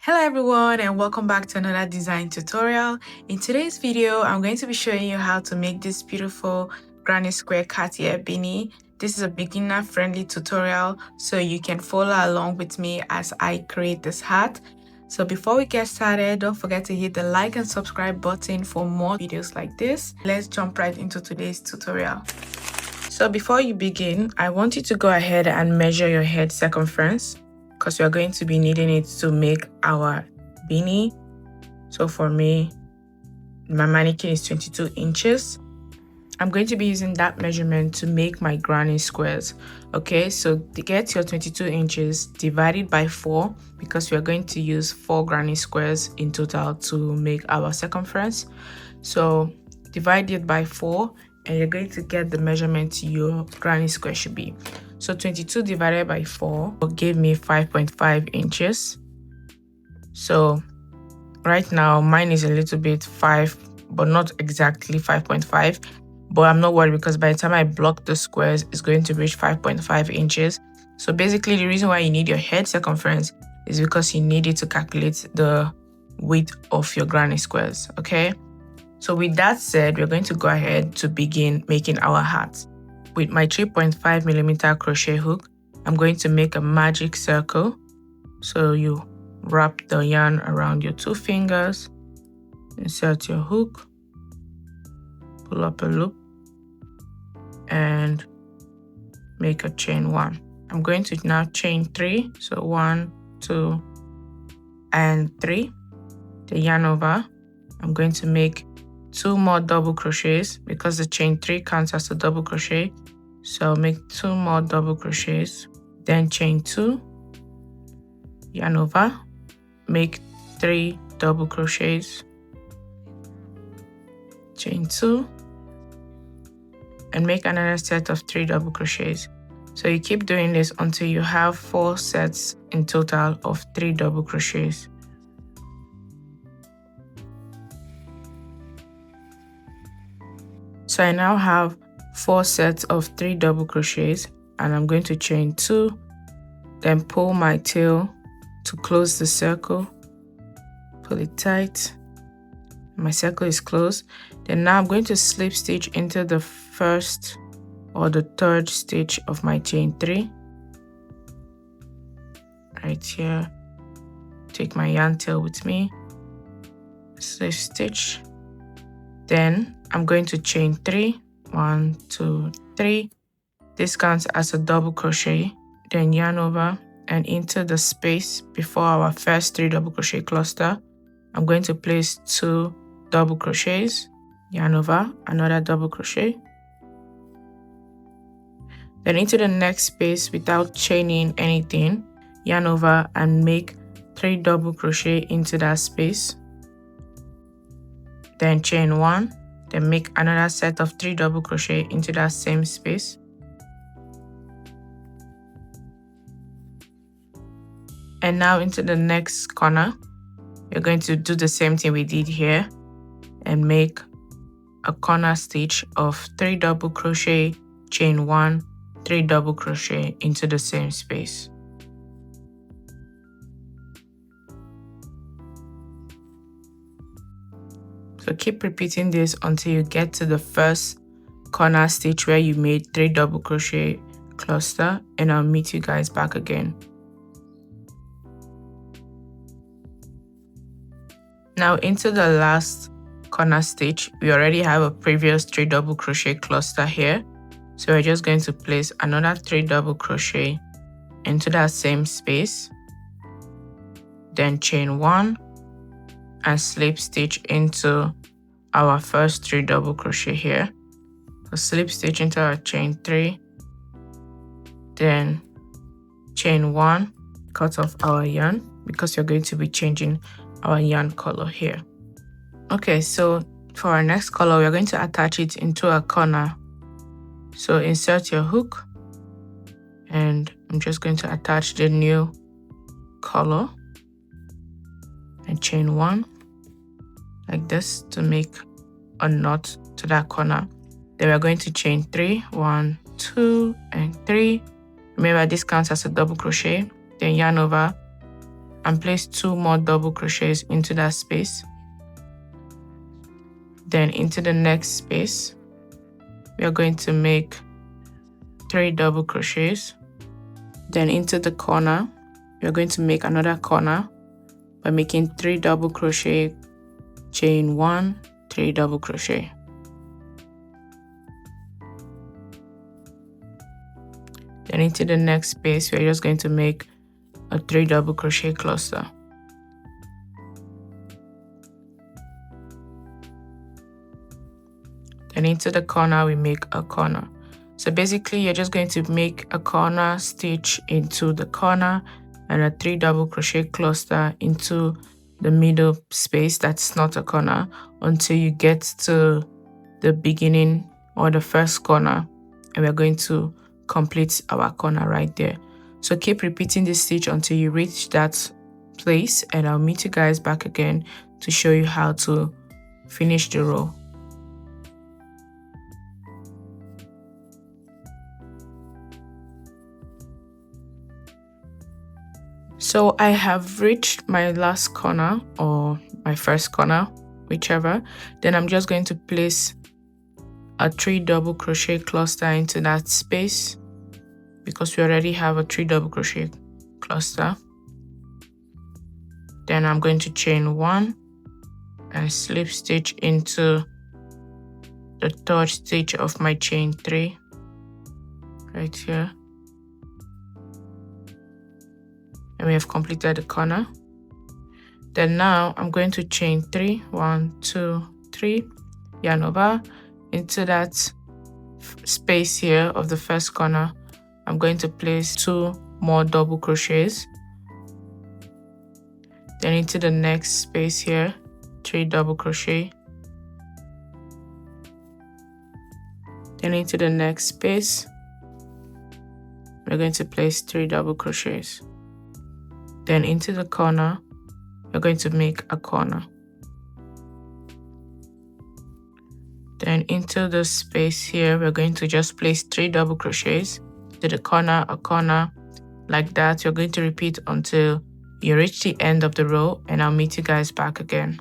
Hello everyone and welcome back to another design tutorial. In today's video, I'm going to be showing you how to make this beautiful granny square cat ear beanie. This is a beginner friendly tutorial, so you can follow along with me as I create this hat. So before we get started, don't forget to hit the like and subscribe button for more videos like this. Let's jump right into today's tutorial. So before you begin, I want you to go ahead and measure your head circumference, because we are going to be needing it to make our beanie. So for me, my mannequin is 22 inches. I'm going to be using that measurement to make my granny squares. Okay, so to get your 22 inches, divide it by 4, because we are going to use 4 granny squares in total to make our circumference. So divide it by 4 and you're going to get the measurement your granny square should be. So 22 divided by 4 will give me 5.5 inches. So right now mine is a little bit 5, but not exactly 5.5. But I'm not worried, because by the time I block the squares, it's going to reach 5.5 inches. So basically the reason why you need your head circumference is because you need it to calculate the width of your granny squares, okay? So with that said, we're going to go ahead to begin making our hat. With my 3.5mm crochet hook, I'm going to make a magic circle. So you wrap the yarn around your 2 fingers, insert your hook, pull up a loop, and make a chain 1. I'm going to now chain 3. So 1, 2, and 3. The yarn over. I'm going to make 2 more double crochets, because the chain 3 counts as a double crochet. So I'll make 2 more double crochets, then chain 2, yarn over, make 3 double crochets, chain 2, and make another set of 3 double crochets. So you keep doing this until you have 4 sets in total of 3 double crochets. So I now have 4 sets of 3 double crochets, and I'm going to chain 2, then pull my tail to close the circle, pull it tight. My circle is closed. Then now I'm going to slip stitch into the first or the third stitch of my chain 3 right here. Take my yarn tail with me, slip stitch. Then I'm going to chain 3, 1, 2, 3. This counts as a double crochet. Then yarn over and into the space before our first 3 double crochet cluster, I'm going to place 2 double crochets, yarn over, another double crochet. Then into the next space without chaining anything, yarn over and make 3 double crochet into that space. Then chain 1, then make another set of 3 double crochet into that same space. And now into the next corner, you're going to do the same thing we did here and make a corner stitch of 3 double crochet, chain 1, 3 double crochet into the same space. So keep repeating this until you get to the first corner stitch where you made 3 double crochet cluster, and I'll meet you guys back again. Now into the last corner stitch, we already have a previous 3 double crochet cluster here. So we're just going to place another 3 double crochet into that same space, then chain 1 and slip stitch into our first 3 double crochet here. So slip stitch into our chain 3, then chain 1, cut off our yarn, because you're going to be changing our yarn color here. Okay, so for our next color, we're going to attach it into a corner. So insert your hook, and I'm just going to attach the new color and chain 1 like this to make a knot to that corner. Then we're going to chain 3, 1, 2, and 3. Remember, this counts as a double crochet. Then yarn over and place 2 more double crochets into that space. Then into the next space, we are going to make 3 double crochets. Then into the corner, we are going to make another corner by making 3 double crochet, chain 1, 3 double crochet. Then into the next space, we are just going to make a 3 double crochet cluster. Then into the corner, we make a corner. So basically, you're just going to make a corner stitch into the corner and a 3 double crochet cluster into the middle space that's not a corner until you get to the beginning or the first corner, and we're going to complete our corner right there. So keep repeating this stitch until you reach that place, and I'll meet you guys back again to show you how to finish the row. So I have reached my last corner or my first corner, whichever. Then I'm just going to place a 3 double crochet cluster into that space because we already have a 3 double crochet cluster. Then I'm going to chain 1 and slip stitch into the 3rd stitch of my chain 3 right here. And we have completed the corner. Then now I'm going to chain 3, 1, 2, 3, yarn over into that space here of the first corner. I'm going to place 2 more double crochets. Then into the next space here, 3 double crochet. Then into the next space, we're going to place 3 double crochets. Then into the corner, we're going to make a corner. Then into the space here, we're going to just place 3 double crochets to the corner, a corner, like that. You're going to repeat until you reach the end of the row, and I'll meet you guys back again.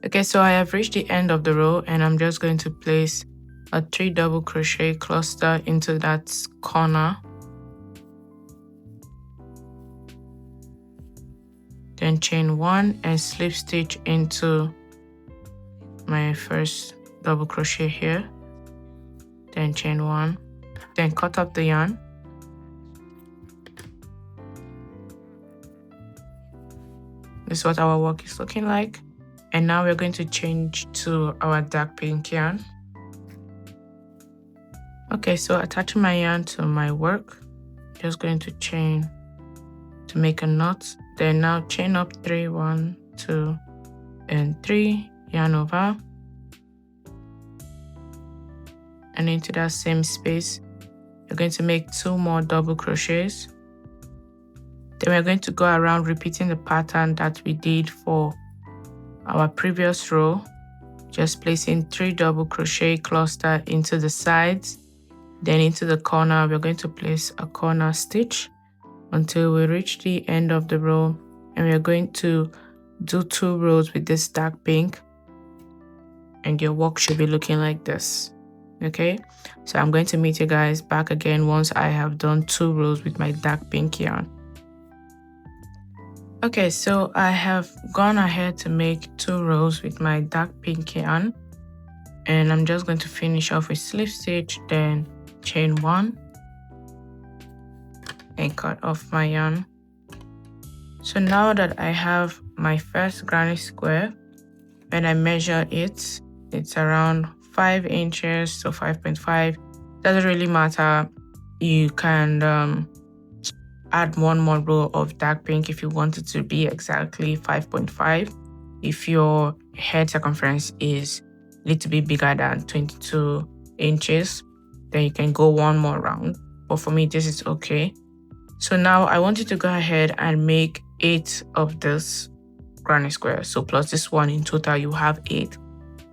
Okay, so I have reached the end of the row, and I'm just going to place a 3 double crochet cluster into that corner. Then chain 1 and slip stitch into my first double crochet here. Then chain 1, then cut up the yarn. This is what our work is looking like. And now we're going to change to our dark pink yarn. Okay, so attaching my yarn to my work, just going to chain to make a knot. Then now chain up 3, 1, 2, and 3, yarn over, and into that same space, you're going to make 2 more double crochets. Then we're going to go around repeating the pattern that we did for our previous row, just placing 3 double crochet cluster into the sides. Then into the corner, we're going to place a corner stitch until we reach the end of the row, and we're going to do 2 rows with this dark pink, and your work should be looking like this. Okay, so I'm going to meet you guys back again once I have done 2 rows with my dark pink yarn. Okay, so I have gone ahead to make 2 rows with my dark pink yarn, and I'm just going to finish off with slip stitch, then chain 1 and cut off my yarn. So now that I have my first granny square, when I measure it, it's around 5 inches to 5.5. Doesn't really matter. You can add 1 more row of dark pink if you want it to be exactly 5.5. If your head circumference is a little bit bigger than 22 inches, then you can go 1 more round. But for me, this is okay. So now I want you to go ahead and make 8 of this granny square. So plus this one, in total you have 8.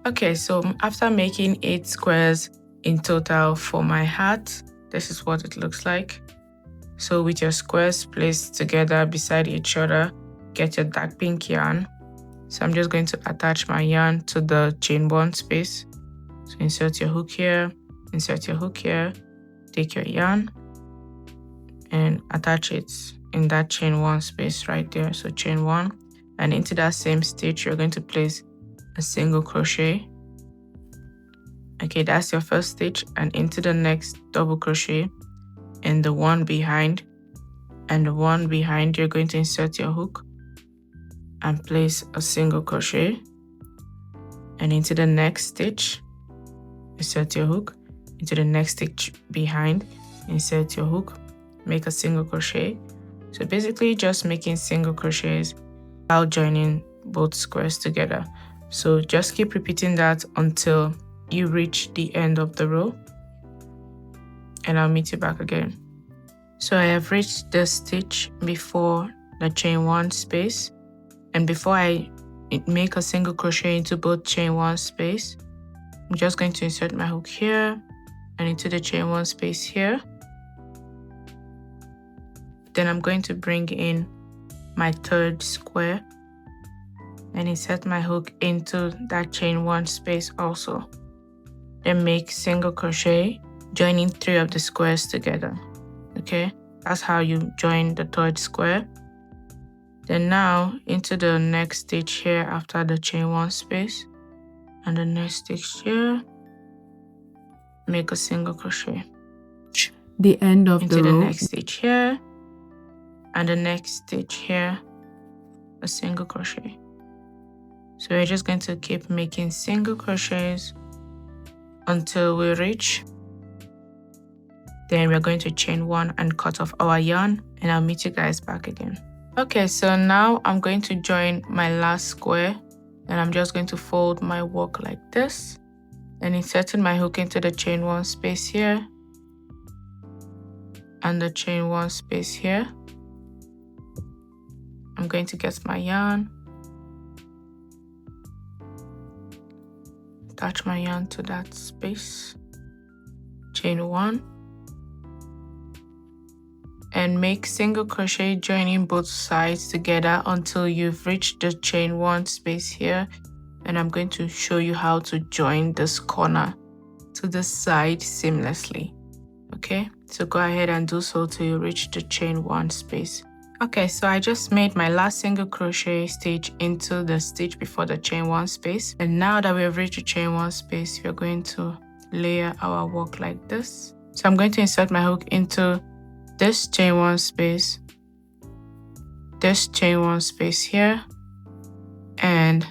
Okay, so after making 8 squares in total for my hat, this is what it looks like. So with your squares placed together beside each other, get your dark pink yarn. So I'm just going to attach my yarn to the chain 1 space. So insert your hook here, insert your hook here, take your yarn and attach it in that chain 1 space right there. So chain 1, and into that same stitch you're going to place a single crochet. Okay, that's your first stitch, and into the next double crochet and the one behind, and the one behind you're going to insert your hook and place a single crochet, and into the next stitch insert your hook, into the next stitch behind insert your hook, make a single crochet. So basically just making single crochets while joining both squares together. So just keep repeating that until you reach the end of the row, and I'll meet you back again. So I have reached the stitch before the chain 1 space, and before I make a single crochet into both chain 1 space, I'm just going to insert my hook here and into the chain 1 space here. Then I'm going to bring in my third square and insert my hook into that chain 1 space also. Then make single crochet, joining 3 of the squares together. Okay, that's how you join the third square. Then now into the next stitch here after the chain 1 space, and the next stitch here, make a single crochet. The end of the row. Into the next stitch here, and the next stitch here, a single crochet. So we're just going to keep making single crochets until we reach. Then we're going to chain 1 and cut off our yarn, and I'll meet you guys back again. Okay, so now I'm going to join my last square, and I'm just going to fold my work like this and inserting my hook into the chain 1 space here and the chain 1 space here. I'm going to get my yarn, attach my yarn to that space, chain 1, and make single crochet joining both sides together until you've reached the chain 1 space here. And I'm going to show you how to join this corner to the side seamlessly. Okay, so go ahead and do so till you reach the chain 1 space. Okay, so I just made my last single crochet stitch into the stitch before the chain 1 space, and now that we have reached the chain 1 space, we're going to layer our work like this. So I'm going to insert my hook into this chain 1 space, this chain 1 space here, and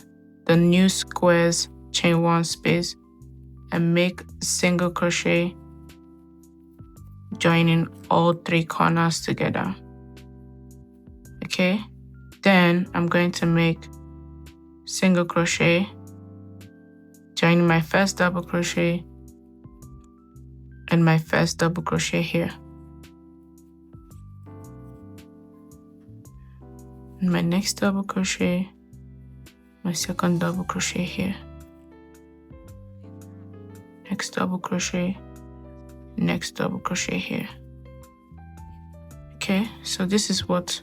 the new squares chain 1 space, and make single crochet joining all 3 corners together. Okay, then I'm going to make single crochet, joining my first double crochet and my first double crochet here, and my next double crochet, my second double crochet here, next double crochet, next double crochet here. Okay, so this is what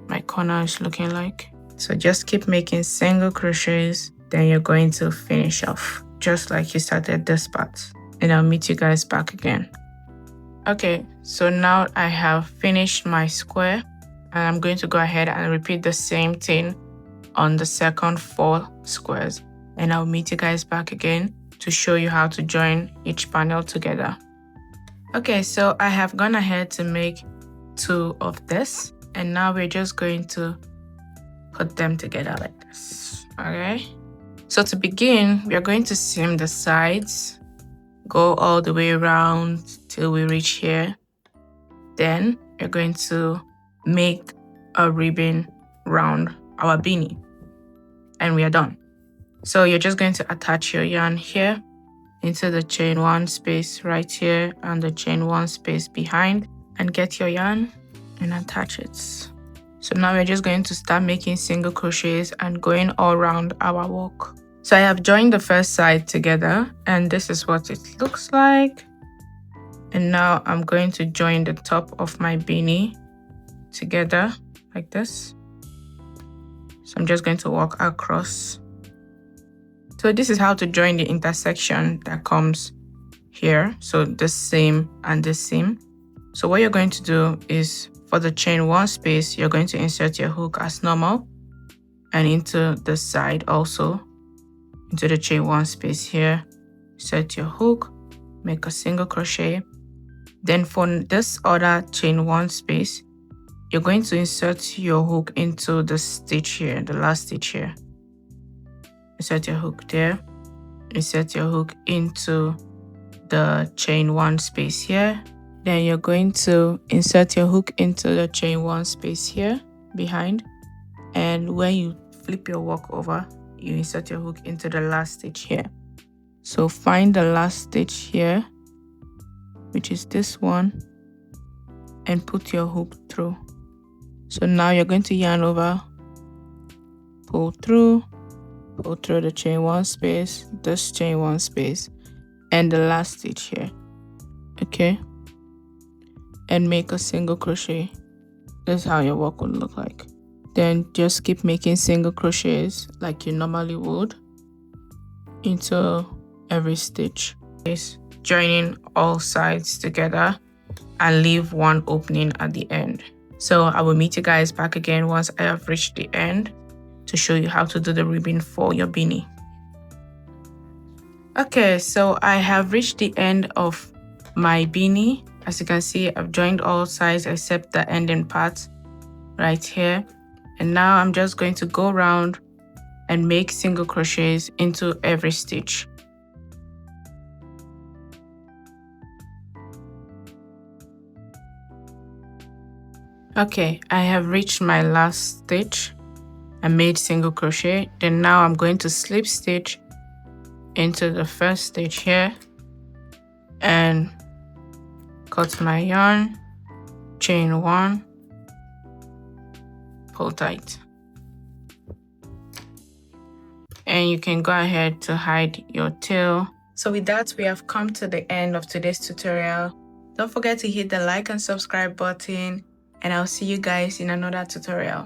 my corner is looking like. So just keep making single crochets, then you're going to finish off just like you started this part, and I'll meet you guys back again. Okay, so now I have finished my square, and I'm going to go ahead and repeat the same thing on the second 4 squares, and I'll meet you guys back again to show you how to join each panel together. Okay, so I have gone ahead to make 2 of this, and now we're just going to put them together like this. Okay, so to begin, we are going to seam the sides, go all the way around till we reach here. Then we're going to make a ribbon round our beanie, and we are done. So you're just going to attach your yarn here into the chain 1 space right here and the chain 1 space behind, and get your yarn and attach it. So now we're just going to start making single crochets and going all around our work. So I have joined the first side together, and this is what it looks like. And now I'm going to join the top of my beanie together like this. So I'm just going to walk across. So this is how to join the intersection that comes here. So the seam and the seam. So what you're going to do is for the chain 1 space, you're going to insert your hook as normal and into the side also, into the chain 1 space here. Set your hook, make a single crochet. Then for this other chain 1 space, you're going to insert your hook into the stitch here, the last stitch here. Insert your hook there. Insert your hook into the chain 1 space here. Then you're going to insert your hook into the chain 1 space here behind. And when you flip your work over, you insert your hook into the last stitch here. So find the last stitch here, which is this one, and put your hook through. So now you're going to yarn over, pull through the chain 1 space, this chain 1 space, and the last stitch here. Okay, and make a single crochet. This is how your work would look like. Then just keep making single crochets like you normally would into every stitch. Joining all sides together and leave one opening at the end. So I will meet you guys back again once I have reached the end to show you how to do the ribbon for your beanie. Okay, so I have reached the end of my beanie. As you can see, I've joined all sides except the ending part right here. And now I'm just going to go around and make single crochets into every stitch. Okay, I have reached my last stitch. I made single crochet. Then now I'm going to slip stitch into the first stitch here and cut my yarn, chain 1, pull tight. And you can go ahead to hide your tail. So with that, we have come to the end of today's tutorial. Don't forget to hit the like and subscribe button, and I'll see you guys in another tutorial.